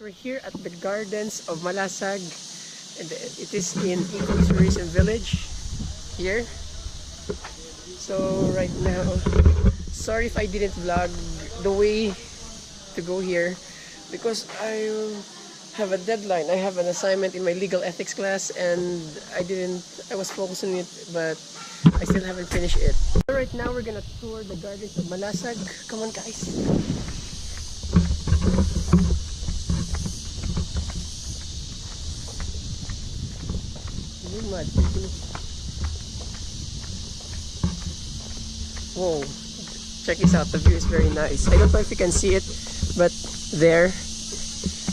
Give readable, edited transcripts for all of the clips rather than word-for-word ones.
We're here at the Gardens of Malasag, and it is in Ecotourism Village here. So right now, sorry if I didn't vlog the way to go here because I have a deadline. I have an assignment in my legal ethics class and I was focused on it, but I still haven't finished it. So right now we're gonna tour the Gardens of Malasag. Come on guys. Whoa, check this out, the view is very nice. I don't know if you can see it, but there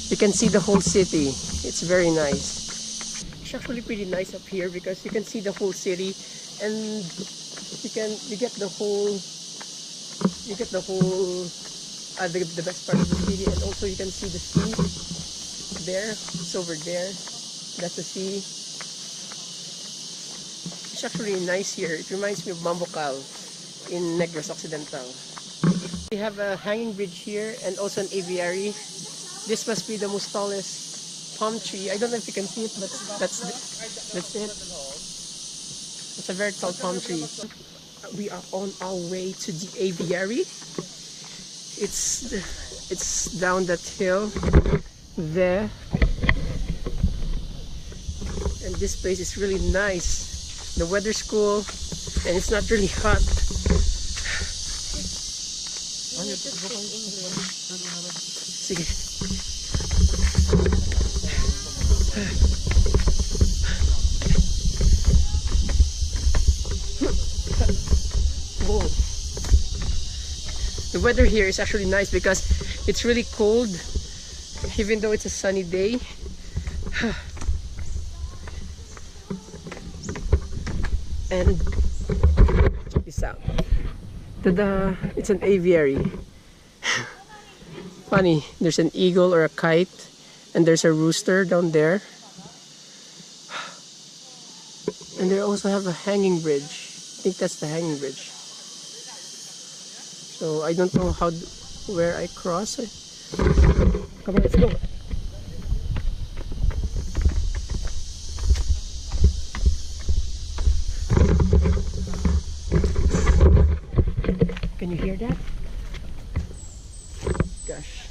you can see the whole city. It's very nice. It's actually pretty nice up here because you can see the whole city, and you get the best part of the city, and also you can see the sea there. It's over there, that's the sea. It's actually nice here. It reminds me of Mambucal in Negros Occidental. We have a hanging bridge here and also an aviary. This must be the most tallest palm tree. I don't know if you can see it, but that's it. It's a very tall palm tree. We are on our way to the aviary. It's down that hill there. And this place is really nice. The weather's cool and it's not really hot. Sige. Whoa. The weather here is actually nice because it's really cold even though it's a sunny day. And check this out. Tada! It's an aviary. Funny, there's an eagle or a kite, and there's a rooster down there. And they also have a hanging bridge. I think that's the hanging bridge. So I don't know where I cross it. Come on, let's go. Can you hear that? Gosh.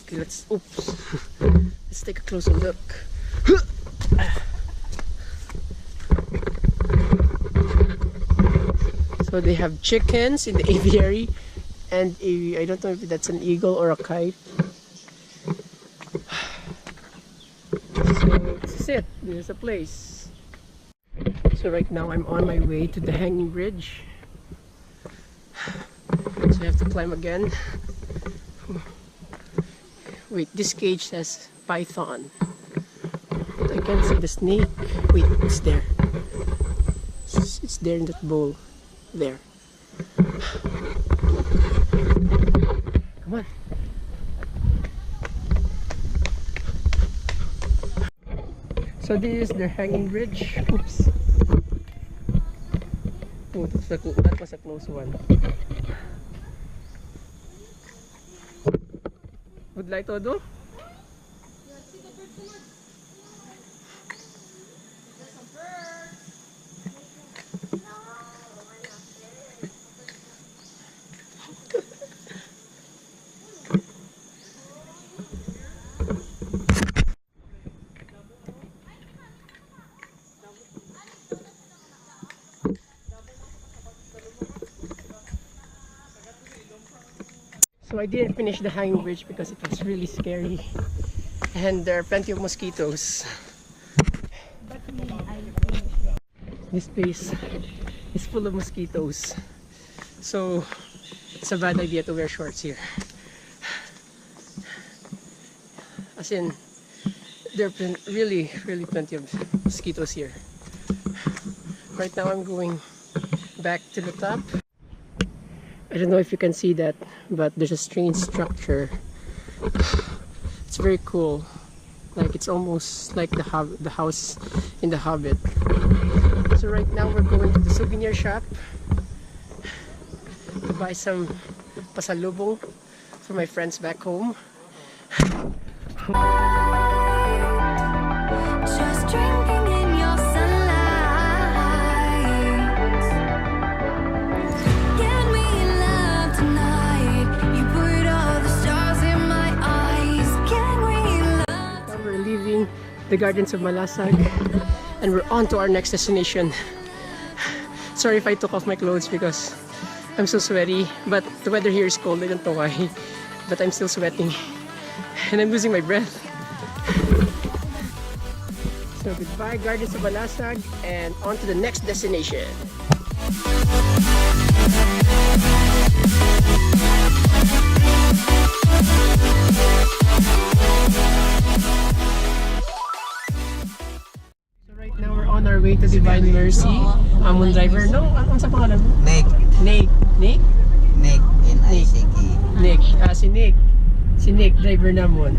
Okay, let's take a closer look. So they have chickens in the aviary. And I don't know if that's an eagle or a kite. So this is it. This is a place. So right now I'm on my way to the hanging bridge. So I have to climb again. Wait, this cage says python. But I can't see the snake. Wait, it's there. It's there in that bowl. There. Come on. So this is the hanging bridge. Oops. Oh, that was a close one. Would like to do? So I didn't finish the hanging bridge because it was really scary and there are plenty of mosquitoes. This place is full of mosquitoes, so it's a bad idea to wear shorts here. As in, there are really plenty of mosquitoes here. Right now I'm going back to the top. I don't know if you can see that, but there's a strange structure. It's very cool. Like it's almost like the house in The Hobbit. So right now we're going to the souvenir shop to buy some pasalubong for my friends back home. Just drinking in your sunlight. Give me love tonight. You put all the stars in my eyes. Can we love? Now we're leaving the gardens of Malasag and we're on to our next destination. Sorry if I took off my clothes because I'm so sweaty, but the weather here is cold. I don't know why, but I'm still sweating and I'm losing my breath. So goodbye Gardens of Malasag and on to the next destination. So right now we're on our way to Divine Mercy. Amon driver. No, ano sa pangalan mo? Nick. Nick. Nick? Nick. N-I-C-K. Nick. Si Nick. Si Nick, driver namon.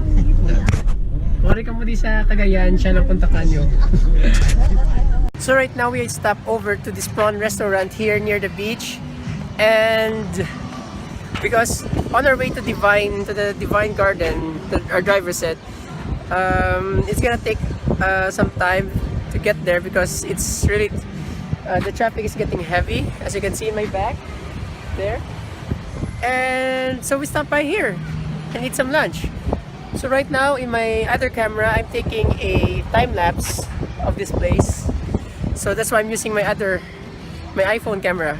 Wari ka mo di sa Cagayan, siya lang puntakan nyo. So right now we stop over to this prawn restaurant here near the beach. And because on our way to the Divine Garden, our driver said, it's gonna take some time to get there because it's really, the traffic is getting heavy, as you can see in my back, there. And so we stopped by here and eat some lunch. So right now in my other camera, I'm taking a time lapse of this place. So that's why I'm using my iPhone camera.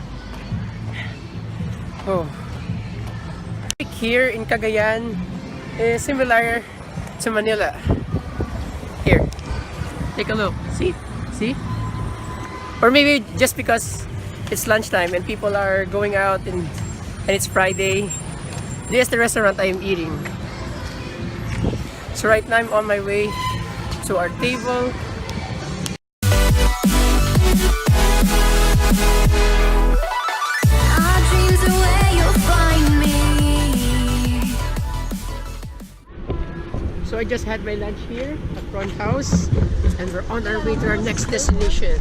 Oh. Here in Cagayan is similar to Manila. Here, take a look. See? Or maybe just because it's lunchtime and people are going out and it's Friday. This is the restaurant I am eating. So right now I'm on my way to our table. Our dreams are where you'll find me. So I just had my lunch here at Prawn House and we're on our way to our next destination.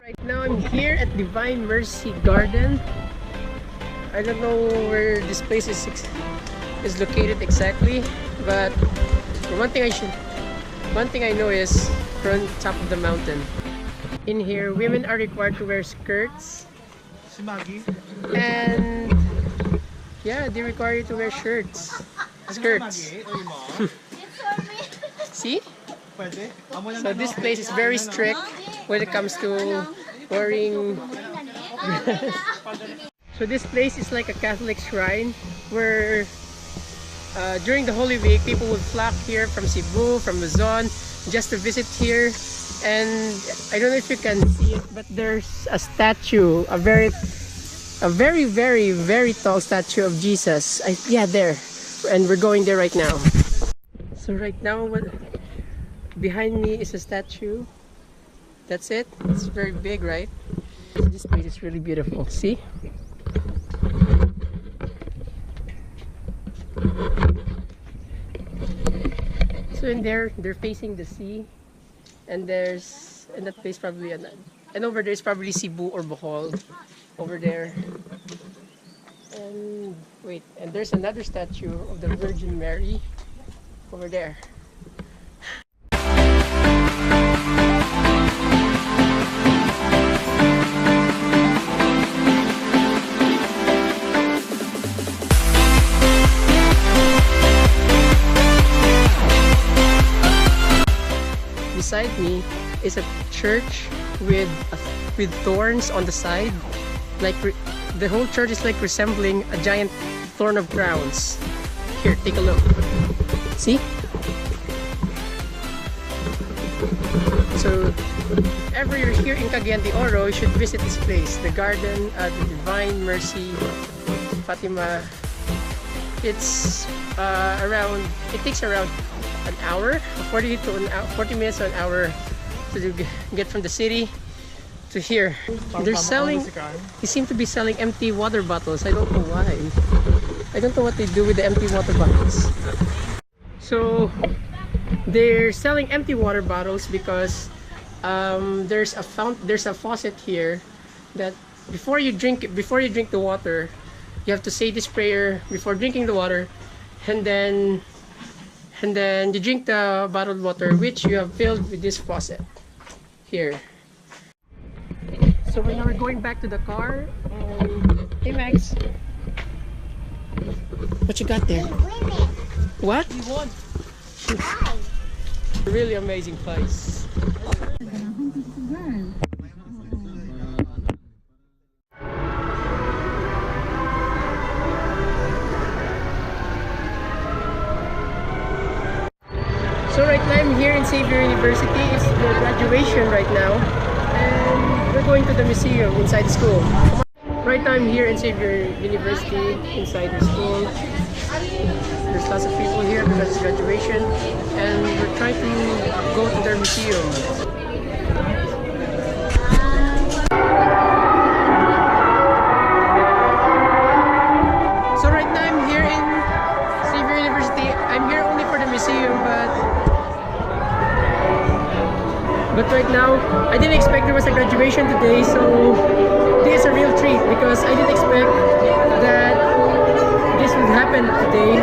Right now I'm here at Divine Mercy Garden. I don't know where this place is located exactly, but one thing I know is from top of the mountain. In here, women are required to wear skirts. And yeah, they require you to wear skirts. See? So this place is very strict when it comes to wearing dress. So this place is like a Catholic shrine where during the Holy Week, people would flock here from Cebu, from Luzon, just to visit here. And I don't know if you can see it, but there's a statue, a very, very tall statue of Jesus. Yeah, there. And we're going there right now. So right now, behind me is a statue. That's it. It's very big, right? This place is really beautiful. See? So in there, they're facing the sea, and that place probably, and over there is probably Cebu or Bohol, over there. And wait, and there's another statue of the Virgin Mary over there. Beside me is a church with thorns on the side. Like the whole church is like resembling a giant thorn of crowns. Here, take a look. See? So, if ever you're here in Cagayan de Oro, you should visit this place, the Garden of the Divine Mercy, Fatima. It takes around an hour, 40 minutes to an hour to get from the city to here. They're selling, they seem to be selling empty water bottles. I don't know why. I don't know what they do with the empty water bottles. So they're selling empty water bottles because there's a faucet here that before you drink the water, you have to say this prayer before drinking the water, and then you drink the bottled water which you have filled with this faucet here. So right now we're going back to the car. Hey Max, what you got there? What? You won. Really amazing place. So right now I'm here in Xavier University. It's the graduation right now, and we're going to the museum inside the school. Right now I'm here in Xavier University inside the school. There's lots of people here because it's graduation, and we're trying to go to their museum. So right now I'm here in Xavier University. I'm here only for the museum, but right now I didn't expect there was a graduation today, so this is a real treat because I didn't expect that this would happen today.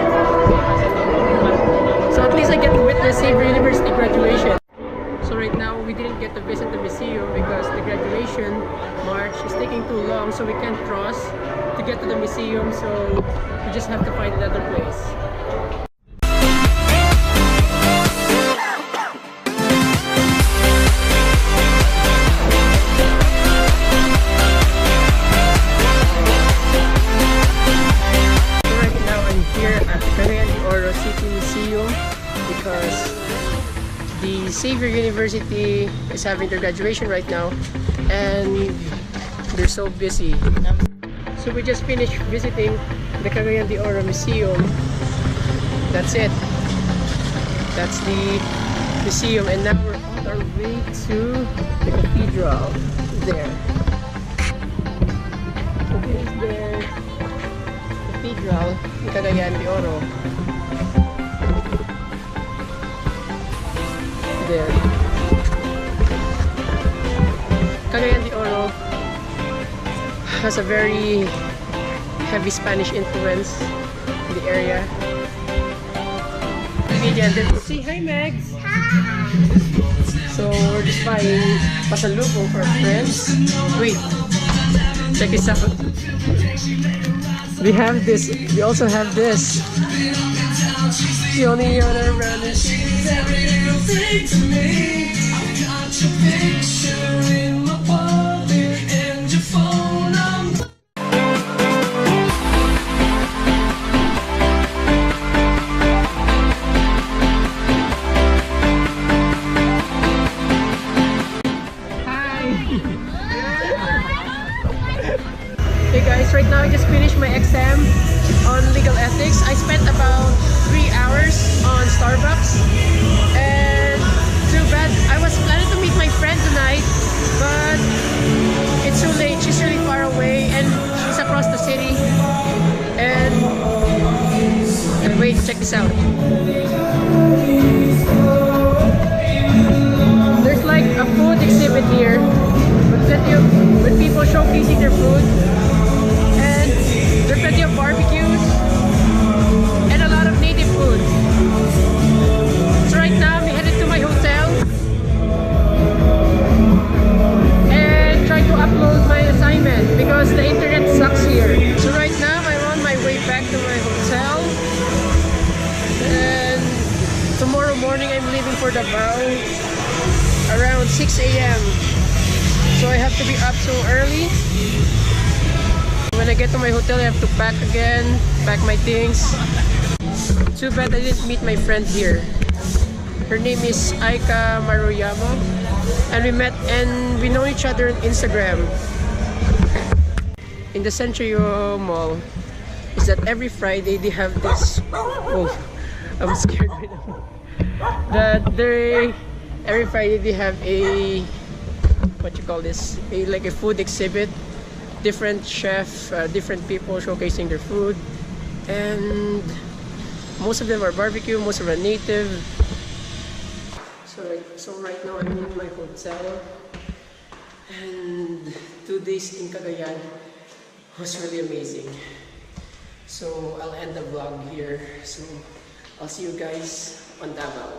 So at least I get to witness Xavier University graduation. So right now we didn't get to visit the museum because the graduation march is taking too long, so we can't cross to get to the museum, so we just have to find another place. Because the Xavier University is having their graduation right now and they're so busy. So we just finished visiting the Cagayan de Oro Museum. That's it. That's the museum, and now we're on our way to the cathedral. There. So this is the cathedral in Cagayan de Oro. There. Cagayan de Oro has a very heavy Spanish influence in the area. Say hi, Mags! Hi! So we're just buying pasalubong for our friends. Wait, check this out. We have this. We also have this. The only other around is every little thing to me. I've got your picture in my pocket and your phone number. Hi! Hey guys, right now I just finished my exam on legal ethics. I spent about 3 hours on Starbucks, and too bad. I was planning to meet my friend tonight, but it's too late. She's really far away and she's across the city. And wait, check this out. There's like a food exhibit here with people showcasing their food, and there's plenty of barbecues and a lot of native food. So right now I'm headed to my hotel and try to upload my assignment because the internet sucks here. So right now I'm on my way back to my hotel, and tomorrow morning I'm leaving for Davao around 6 a.m. So I have to be up so early. When I get to my hotel, I have to pack again, pack my things. Too bad I didn't meet my friend here. Her name is Aika Maruyama, and we know each other on Instagram. In the Centurio Mall, is that every Friday they have this. Oh, I'm scared right now. that they every Friday they have a what you call this, a like a food exhibit, different chef, different people showcasing their food, and most of them are barbecue, most of them are native. So right now I'm in my hotel, and 2 days in Cagayan was really amazing. So I'll end the vlog here. So I'll see you guys on Davao.